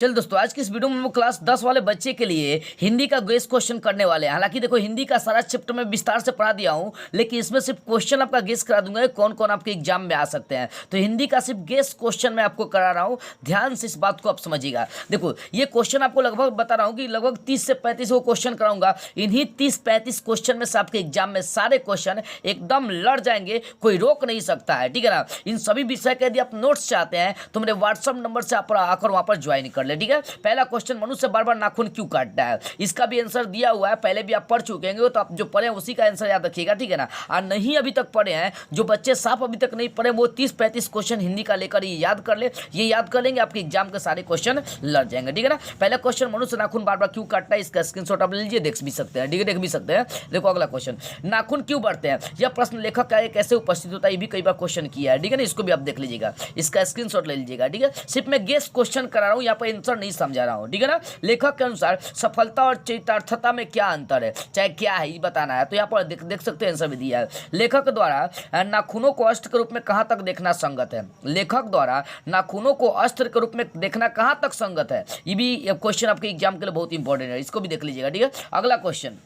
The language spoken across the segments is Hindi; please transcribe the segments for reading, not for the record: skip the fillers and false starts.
चल दोस्तों, आज की इस वीडियो में हम क्लास 10 वाले बच्चे के लिए हिंदी का गेस क्वेश्चन करने वाले हैं। हालांकि देखो, हिंदी का सारा चैप्टर में विस्तार से पढ़ा दिया हूं, लेकिन इसमें सिर्फ क्वेश्चन आपका गेस करा दूंगा कौन कौन आपके एग्जाम में आ सकते हैं। तो हिंदी का सिर्फ गेस क्वेश्चन मैं आपको करा रहा हूं, ध्यान से इस बात को आप समझिएगा। देखो, ये क्वेश्चन आपको लगभग बता रहा हूँ कि लगभग 30 से 35 को क्वेश्चन कराऊंगा। इन्हीं 30-35 क्वेश्चन में से आपके एग्जाम में सारे क्वेश्चन एकदम लड़ जाएंगे, कोई रोक नहीं सकता है। ठीक है ना। इन सभी विषय के यदि आप नोट्स चाहते हैं तो मेरे व्हाट्सअप नंबर से आप आकर वहां पर ज्वाइन कर ले। ठीक है। पहला क्वेश्चन, मनुष्य बार बार नाखून क्यों काटता है? इसका भी आंसर दिया हुआ है, पहले भी आप पढ़ चुके हैं, तो आप जो पढ़े हैं उसी का आंसर याद रखिएगा। ठीक है ना। और नहीं अभी तक पढ़े हैं, जो बच्चे साफ अभी तक नहीं पढ़े, वो 30-35 क्वेश्चन हिंदी का लेकर ये याद कर ले। ये याद कर लेंगे, आपके एग्जाम के सारे क्वेश्चन लड़ जाएंगे। ठीक है ना। पहला क्वेश्चन, मनुष्य नाखून बार बार क्यों काटता है? इसका स्क्रीनशॉट आप ले लीजिए, देख भी सकते हैं। ठीक है, देख भी सकते हैं। देखो अगला क्वेश्चन, नाखून क्यों बढ़ते हैं? यह प्रश्न लेखक का कैसे उपस्थित होता है? ये भी कई बार क्वेश्चन किया है। ठीक है ना। इसको भी आप देख लीजिएगा, इसका स्क्रीनशॉट ले लीजिएगा। ठीक है। सिर्फ मैं गेस क्वेश्चन करा रहा हूँ, यहाँ पर आंसर नहीं समझा रहा हूँ। ठीक है ना। लेखक के अनुसार सफलता और चरितार्थता में क्या अंतर है, चाहे क्या है ये बताना है। तो यहाँ पर देख सकते हैं, आंसर भी दिया है। लेखक द्वारा नाखूनों को अस्त्र के रूप में कहां तक देखना संगत है? लेखक द्वारा नाखूनों को अस्त्र के रूप में देखना कहां तक संगत है? ये भी क्वेश्चन आपके एग्जाम के लिए बहुत इंपॉर्टेंट है, इसको भी देख लीजिएगा। ठीक है। अगला क्वेश्चन,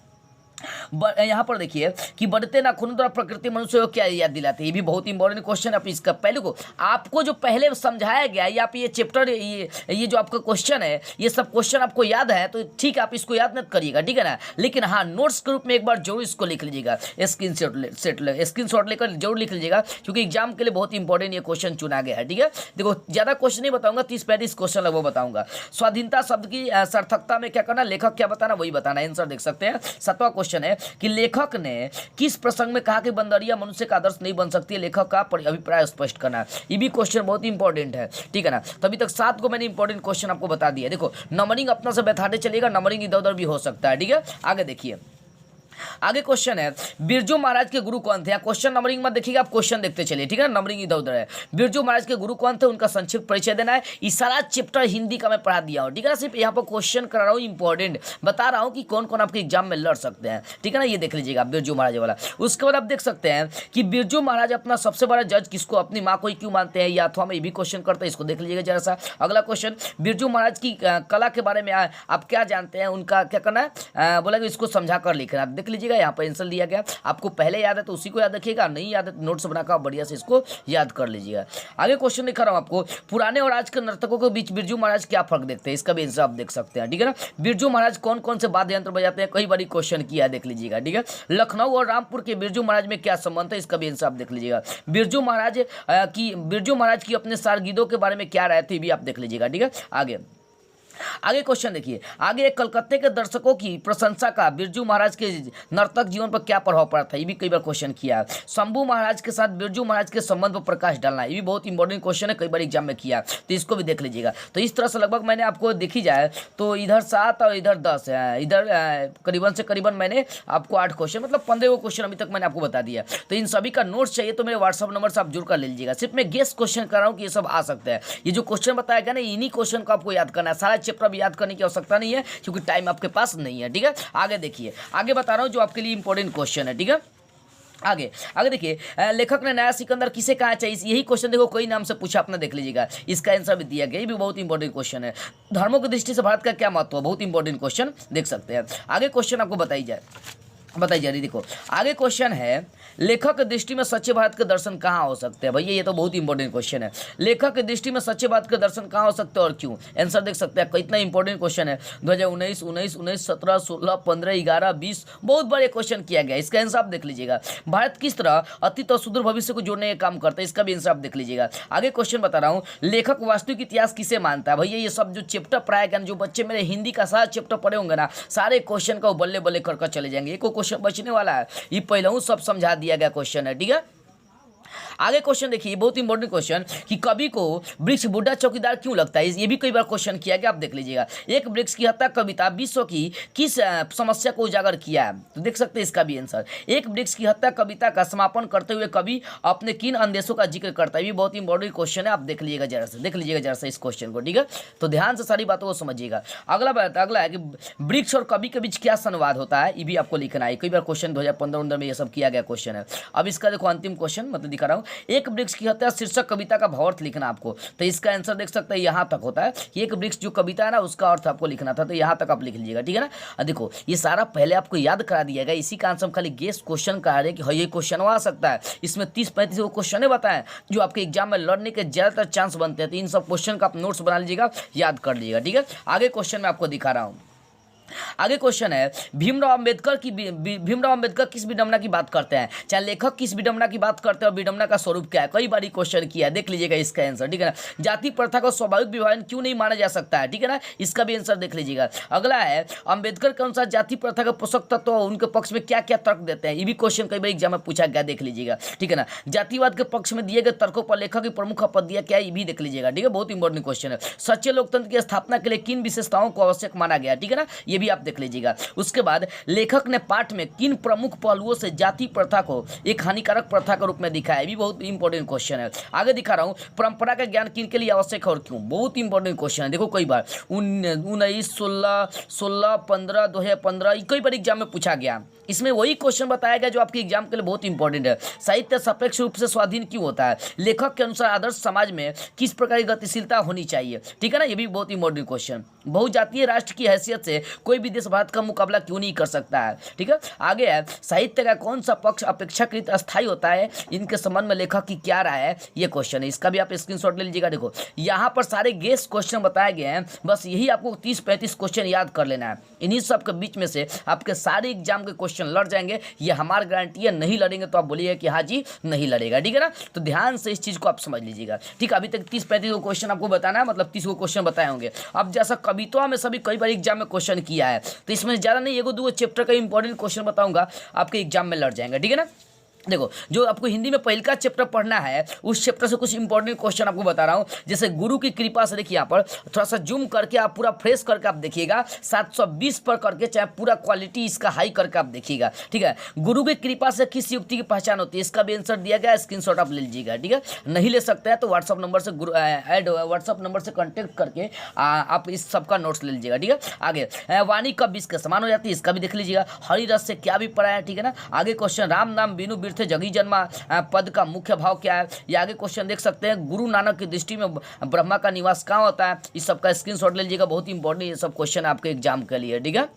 यहाँ पर देखिए कि बढ़ते नाखूनों द्वारा प्रकृति मनुष्य को क्या याद दिलाती है? ये भी बहुत इंपॉर्टेंट क्वेश्चन है। आप इसका पहले को आपको जो पहले समझाया गया है, आप ये चैप्टर ये जो आपका क्वेश्चन है, ये सब क्वेश्चन आपको याद है तो ठीक है, आप इसको याद मत करिएगा। ठीक है ना। लेकिन हाँ, नोट्स के रूप में एक बार जरूर इसको लिख लीजिएगा, स्क्रीनशॉट लेकर जरूर लिख लीजिएगा, क्योंकि एग्जाम के लिए बहुत इंपॉर्टेंट ये क्वेश्चन चुना गया है। ठीक है। देखो, ज्यादा क्वेश्चन नहीं बताऊंगा, 30-35 क्वेश्चन लगभग बताऊंगा। स्वाधीनता शब्द की सार्थकता में क्या करना, लेखक क्या बताना वही बताना। आंसर देख सकते हैं। 7वां क्वेश्चन है कि लेखक ने किस प्रसंग में कहा कि बंदरिया मनुष्य का आदर्श नहीं बन सकती है? लेखक का अभिप्राय स्पष्ट करना। ये भी क्वेश्चन बहुत इंपॉर्टेंट है। ठीक है ना। तो अभी तक 7 को मैंने इंपॉर्टेंट क्वेश्चन आपको बता दिया। देखो, नंबरिंग अपना से बैठाते चलिएगा, नंबरिंग इधर उधर भी हो सकता है। ठीक है। आगे देखिए, आगे क्वेश्चन है, बिरजू महाराज के गुरु कौन थे? क्वेश्चन नंबरिंग मत देखिएगा, आप क्वेश्चन देखते चलिए। ठीक है। नंबरिंग इधर उधर है। बिरजू महाराज के गुरु कौन थे, उनका संक्षिप्त परिचय देना है। ये सारा चैप्टर हिंदी का मैं पढ़ा दिया हूं। ठीक है ना। सिर्फ यहाँ पर क्वेश्चन करा रहा हूँ, इंपॉर्टेंट बता रहा हूँ कि कौन कौन आपके एग्जाम में लड़ सकते हैं। ठीक है ना। ये देख लीजिएगा बिरजू महाराज वाला। उसके बाद आप देख सकते हैं कि बिरजू महाराज अपना सबसे बड़ा जज किसको, अपनी माँ को ही क्यों मानते हैं? या अथवा में ये भी क्वेश्चन करते हैं, इसको देख लीजिएगा जरा सा। अगला क्वेश्चन, बिरजू महाराज की कला के बारे में आप क्या जानते हैं? उनका क्या करना है, बोला कि इसको समझा कर लिखना। देख लीजिएगा, यहाँ पर आंसर दिया गया। आपको पहले याद है तो उसी को याद रखिएगा, नहीं याद है तो नोट्स बनाकर बढ़िया से इसको याद कर लीजिएगा। आगे क्वेश्चन लिखा रहा हूं आपको, पुराने और आज के नर्तकों के बीच बिरजू महाराज क्या फर्क देखते हैं? इसका भी आंसर आप देख सकते हैं। ठीक है ना। बिरजू महाराज कौन कौन से वाद्य यंत्र बजाते हैं? कई बार क्वेश्चन किया है, देख लीजिएगा। ठीक है। लखनऊ और रामपुर के बिरजू महाराज में क्या संबंध है? इसका भी आंसर आप देख लीजिएगा। बिरजू महाराज की अपने शागिर्दों के बारे में क्या राय थी, भी आप देख लीजिएगा। ठीक है। आगे क्वेश्चन देखिए, आगे कलकत्ते के दर्शकों की प्रशंसा का बिरजू महाराज के नर्तक जीवन पर क्या प्रभाव पड़ा था? ये भी कई बार क्वेश्चन किया है। शंभू महाराज के साथ बिरजू महाराज के संबंध पर प्रकाश डालना, ये भी बहुत इंपॉर्टेंट क्वेश्चन है, कई बार एग्जाम में किया, तो इसको भी देख लीजिएगा। तो इस तरह से लगभग मैंने आपको देखी जाए तो इधर 7 और इधर 10 है, इधर करीबन से करीबन मैंने आपको 8 क्वेश्चन, मतलब 15 क्वेश्चन अभी तक मैंने आपको बता दिया। तो इन सभी का नोट्स चाहिए तो मेरे व्हाट्सअप नंबर से आप जुड़ कर ले लीजिएगा। सिर्फ मैं गेस क्वेश्चन कर रहा हूँ कि ये सब आ सकते हैं। ये जो क्वेश्चन बताया गया ना, इन्हीं क्वेश्चन को आपको याद करना है, सारा चैप्टर भी याद करने की आवश्यकता नहीं है, क्योंकि टाइम आपके पास नहीं है। ठीक है। आगे देखिए, आगे बता रहा हूं जो आपके लिए इंपॉर्टेंट क्वेश्चन है। ठीक है। आगे देखिए, लेखक ने नया सिकंदर किसे कहा? चाहिए, यही क्वेश्चन देखो, कोई नाम से पूछा, अपना देख लीजिएगा, इसका आंसर भी दिया गया। ये भी बहुत इंपॉर्टेंट क्वेश्चन है। धर्मों की दृष्टि से भारत का क्या महत्व है? बहुत इंपॉर्टेंट क्वेश्चन, देख सकते हैं। आगे क्वेश्चन आपको बताई जा रही। देखो, आगे क्वेश्चन है, लेखक की दृष्टि में सच्चे भारत के दर्शन कहाँ हो सकते हैं? भैया ये तो बहुत इंपॉर्टेंट क्वेश्चन है। लेखक की दृष्टि में सच्चे भारत के दर्शन कहाँ हो सकते हैं और क्यों? आंसर देख सकते हैं। कितना इंपॉर्टेंट क्वेश्चन है। 2019, 19, 17, 16, 15, 11, 20 बहुत बड़े क्वेश्चन किया गया। इसका आंसर आप देख लीजिएगा। भारत किस तरह अतीत और सुदूर भविष्य को जोड़ने का काम करता है? इसका भी आंसर आप देख लीजिएगा। आगे क्वेश्चन बता रहा हूँ, लेखक वास्तविक इतिहास किसे मानता है? भैया ये सब जो चैप्टर पढ़ाया गया, जो बच्चे मेरे हिंदी का सारा चैप्टर पढ़े होंगे ना, सारे क्वेश्चन का बल्ले बल्ले कर चले जाएंगे। एक क्वेश्चन बचने वाला है, ये पहले हूं सब समझा दिया गया क्वेश्चन है। ठीक है। आगे क्वेश्चन देखिए, बहुत इंपॉर्टेंट क्वेश्चन कि कवि को वृक्ष बूढ़ा चौकीदार क्यों लगता है? ये भी कई बार क्वेश्चन किया गया, आप देख लीजिएगा। एक वृक्ष की हत्या कविता विश्व की किस समस्या को उजागर किया है? तो देख सकते हैं इसका भी आंसर। एक वृक्ष की हत्या कविता का समापन करते हुए कवि अपने किन अंदेशों का जिक्र करता है? ये बहुत इंपॉर्टेंट क्वेश्चन है, आप देख लीजिएगा जरा से, देख लीजिएगा जरा से इस क्वेश्चन को। ठीक है। तो ध्यान से सारी बातों को समझिएगा। अगला है कि वृक्ष और कवि के बीच क्या संवाद होता है? ये भी आपको लिखना है। कई बार क्वेश्चन 2015 में ये सब किया गया क्वेश्चन है। अब इसका देखो अंतिम क्वेश्चन मतलब दिखा रहा हूँ, एक वृक्ष की हत्या शीर्षक कविता का भावार्थ लिखना आपको। तो इसका आंसर देख सकते हैं यहाँ तक होता है कि एक वृक्ष जो कविता है ना उसका अर्थ आपको लिखना था, तो यहाँ तक आप लिख लीजिएगा, ठीक है ना। देखो ये सारा पहले आपको याद करा दिया गया, इसी का आंसर हम खाली गेस क्वेश्चन करा रहे कि हाँ ये क्वेश्चन आ सकता है। इसमें 30-35 क्वेश्चन बताएं जो आपके एग्जाम में लड़ने के ज्यादातर चांस बनते हैं। तो इन सब क्वेश्चन का आप नोट्स बना लीजिएगा, याद कर लीजिएगा, ठीक है। आगे क्वेश्चन मैं आपको दिखा रहा हूँ। आगे क्वेश्चन है भीमराव अंबेडकर किस विडंबना की बात करते हैं, चाहे लेखक किस विडंबना की बात करते हैं और विडंबना का स्वरूप क्या है। कई बार क्वेश्चन किया है, देख लीजिएगा इसका आंसर, ठीक है ना। जाति प्रथा को स्वाभाविक विभाजन क्यों नहीं माना जा सकता है, ठीक है ना, इसका भी आंसर देख लीजिएगा। अगला है अंबेडकर के अनुसार जाति प्रथा के पोषक तत्व उनके पक्ष में क्या क्या तर्क देते हैं। ये भी क्वेश्चन कई बार एग्जाम में पूछा गया, देख लीजिएगा, ठीक है ना। जातिवाद के पक्ष में दिए गए तर्कों पर लेखक की प्रमुख आपत्तियां क्या है, ये भी देख लीजिएगा, ठीक है। बहुत इंपॉर्टेंट क्वेश्चन है। सच्चे लोकतंत्र की स्थापना के लिए किन विशेषताओं को आवश्यक माना गया, ठीक है ना, ये भी आप देख लीजिएगा। उसके बाद लेखक ने पाठ में किन प्रमुख पहलुओं से जाति प्रथा को एक हानिकारक प्रथा के रूप में दिखाया है, भी बहुत इंपॉर्टेंट क्वेश्चन है। आगे दिखा रहा हूं परंपरा का ज्ञान किन के लिए आवश्यक है और क्यों, बहुत इंपॉर्टेंट क्वेश्चन है। देखो कई बार 19, 16, 15, 2015 कई बार एग्जाम में पूछा गया। इसमें वही क्वेश्चन बताया गया जो आपके एग्जाम के लिए बहुत इंपॉर्टेंट है। साहित्य सापेक्ष रूप से स्वाधीन क्यों होता है, लेखक के अनुसार आदर्श समाज में किस प्रकार की गतिशीलता होनी चाहिए, ठीक है ना, ये भी बहुत इंपॉर्टेंट क्वेश्चन। बहुजातीय राष्ट्र की हैसियत से कोई भी देश भारत का मुकाबला क्यों नहीं कर सकता है, ठीक है। आगे है साहित्य का कौन सा पक्ष अपेक्षाकृत अस्थायी होता है, इनके संबंध में लेखक की क्या राय है, ये क्वेश्चन है। इसका भी आप स्क्रीनशॉट ले लीजिएगा। देखो यहाँ पर सारे गेस क्वेश्चन बताए गए हैं, बस यही आपको 30-35 क्वेश्चन याद कर लेना है। इन्हीं सब के बीच में से आपके सारे एग्जाम के क्वेश्चन लड़ जाएंगे, ये हमारी गारंटी है। नहीं लड़ेंगे तो आप बोलिए कि हाँ जी नहीं लड़ेगा, ठीक है ना। तो ध्यान से इस चीज को आप समझ लीजिएगा, ठीक है। अभी तक 30-35 क्वेश्चन आपको बताना है, मतलब 30 क्वेश्चन बताए होंगे। अब जैसा कविता में सभी कई बार एग्जाम में क्वेश्चन किया है, तो इसमें ज्यादा नहीं, 1-2 चैप्टर का इंपॉर्टेंट क्वेश्चन बताऊंगा, आपके एग्जाम में लड़ जाएंगे, ठीक है ना। देखो जो आपको हिंदी में पहले का चैप्टर पढ़ना है उस चैप्टर से कुछ इंपॉर्टेंट क्वेश्चन आपको बता रहा हूं। जैसे गुरु की कृपा से, देखिए यहाँ पर थोड़ा सा जूम करके आप पूरा फ्रेश करके आप देखिएगा, 720 पर करके, चाहे पूरा क्वालिटी इसका हाई करके आप देखिएगा, ठीक है। गुरु की कृपा से किस युक्ति की पहचान होती है, इसका भी आंसर दिया गया, स्क्रीनशॉट आप ले लीजिएगा, ठीक है। नहीं ले सकते हैं तो व्हाट्सअप नंबर से व्हाट्सअप नंबर से कॉन्टेक्ट करके आप इस सबका नोट्स ले लीजिएगा, ठीक है। आगे वाणी कब इसके समान हो जाती है, इसका भी देख लीजिएगा। हरि रस से क्या भी पढ़ा है, ठीक है ना। आगे क्वेश्चन राम नाम बिनु बिरथे जगी जन्मा पद का मुख्य भाव क्या है, ये आगे क्वेश्चन देख सकते हैं। गुरु नानक की दृष्टि में ब्रह्मा का निवास कहाँ होता है, इस सब का स्क्रीनशॉट ले लीजिएगा, बहुत इंपॉर्टेंट ये सब क्वेश्चन आपके एग्जाम के लिए, ठीक है।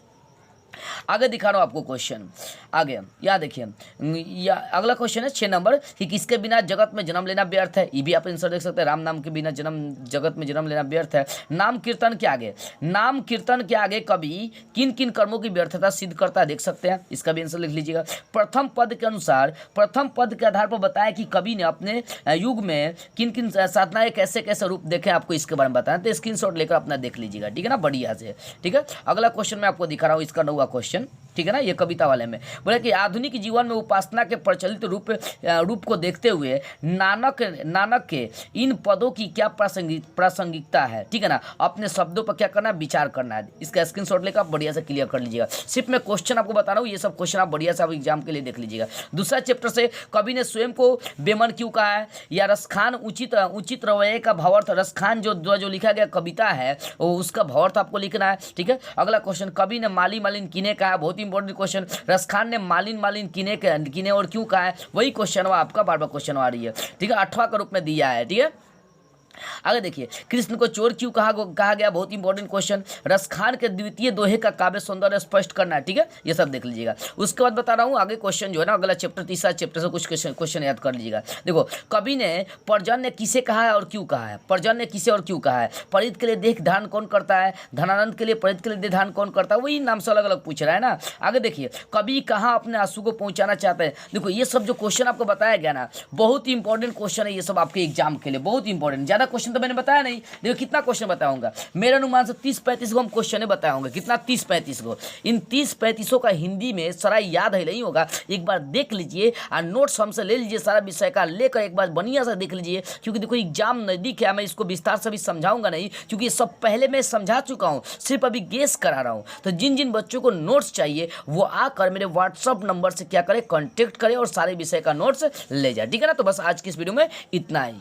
आगे दिखा रहा हूं आपको क्वेश्चन। आगे यहाँ देखिए, अगला क्वेश्चन है 6 नंबर कि किसके बिना जगत में जन्म लेना व्यर्थ है, ये भी आप आंसर देख सकते हैं। राम नाम के बिना जगत में जन्म लेना व्यर्थ है। नाम कीर्तन के आगे कवि किन किन कर्मों की व्यर्थता सिद्ध करता है, देख सकते हैं, इसका भी आंसर लिख लीजिएगा। प्रथम पद के अनुसार, प्रथम पद के आधार पर बताया कि कवि ने अपने युग में किन किन साधनाएं कैसे कैसे रूप देखे, आपको इसके बारे में बताया, तो स्क्रीनशॉट लेकर अपना देख लीजिएगा, ठीक है ना, बढ़िया से, ठीक है। अगला क्वेश्चन मैं आपको दिखा रहा हूँ, इसका 9वां क्वेश्चन, ठीक है ना, ये कविता वाले में बोले कि आधुनिक जीवन में उपासना के प्रचलित रूप को देखते हुए नानक के इन पदों की क्या प्रासंगिकता है, ठीक है ना। अपने शब्दों पर क्या करना है, विचार करना है। इसका स्क्रीनशॉट लेकर आप बढ़िया से क्लियर कर लीजिएगा। सिर्फ मैं क्वेश्चन आपको बता रहा हूँ, ये सब क्वेश्चन आप बढ़िया से आप एग्जाम के लिए देख लीजिएगा। दूसरा चैप्टर से कवि ने स्वयं को बेमन क्यों कहा है, या रसखान उचित रवैये का भावार्थ, रसखान जो लिखा गया कविता है उसका भावार्थ आपको लिखना है, ठीक है। अगला क्वेश्चन कवि ने माली मालिन कीने कहा, बहुत इंपॉर्टेंट क्वेश्चन। रसखान ने मालिन कीने और क्यों कहा है, वही क्वेश्चन आपका बार बार क्वेश्चन आ रही है, ठीक है, 8वां का रूप में दिया है, ठीक है। आगे देखिए, कृष्ण को चोर क्यों कहा गया, बहुत इंपॉर्टेंट क्वेश्चन। रसखान के द्वितीय दोहे का काव्य सौंदर्य स्पष्ट करना है, ठीक है, ये सब देख लीजिएगा। उसके बाद बता रहा हूँ आगे क्वेश्चन जो है ना, अगला चैप्टर, तीसरा चैप्टर से कुछ क्वेश्चन याद कर लीजिएगा। देखो कवि ने पर्जन्य किसे कहा है और क्यों कहा है, पर्जन्य किसे और क्यों कहा है। परित के लिए देह धारण कौन करता है, धनानंद के लिए परित के लिए देह धारण कौन करता है, वही नाम से अलग अलग पूछ रहा है ना। आगे देखिए, कवि कहाँ अपने आंसू को पहुंचाना चाहते हैं। देखो ये सब जो क्वेश्चन आपको बताया गया ना, बहुत इंपॉर्टेंट क्वेश्चन है, ये सब आपके एग्जाम के लिए बहुत इंपॉर्टेंट। ज्यादा क्वेश्चन तो मैंने बताया नहीं, देखो कितना क्वेश्चन बताऊंगा, मेरे अनुमान से 30-35 को हम क्वेश्चन बताऊंगा, कितना 30-35 को। इन 30-35 का हिंदी में सारा याद है नहीं होगा, एक बार देख लीजिए और नोट्स हमसे ले लीजिए, सारा विषय का लेकर एक बार बढ़िया से देख लीजिए, क्योंकि देखो एग्जाम नजदीक है। मैं इसको विस्तार से भी समझाऊंगा नहीं, क्योंकि सब पहले मैं समझा चुका हूं, सिर्फ अभी गेस करा रहा हूं। तो जिन जिन बच्चों को नोट्स चाहिए वो आकर मेरे व्हाट्सअप नंबर से क्या करें, कॉन्टेक्ट करें और सारे विषय का नोट्स ले जाए, ठीक है ना। तो बस आज की इस वीडियो में इतना ही।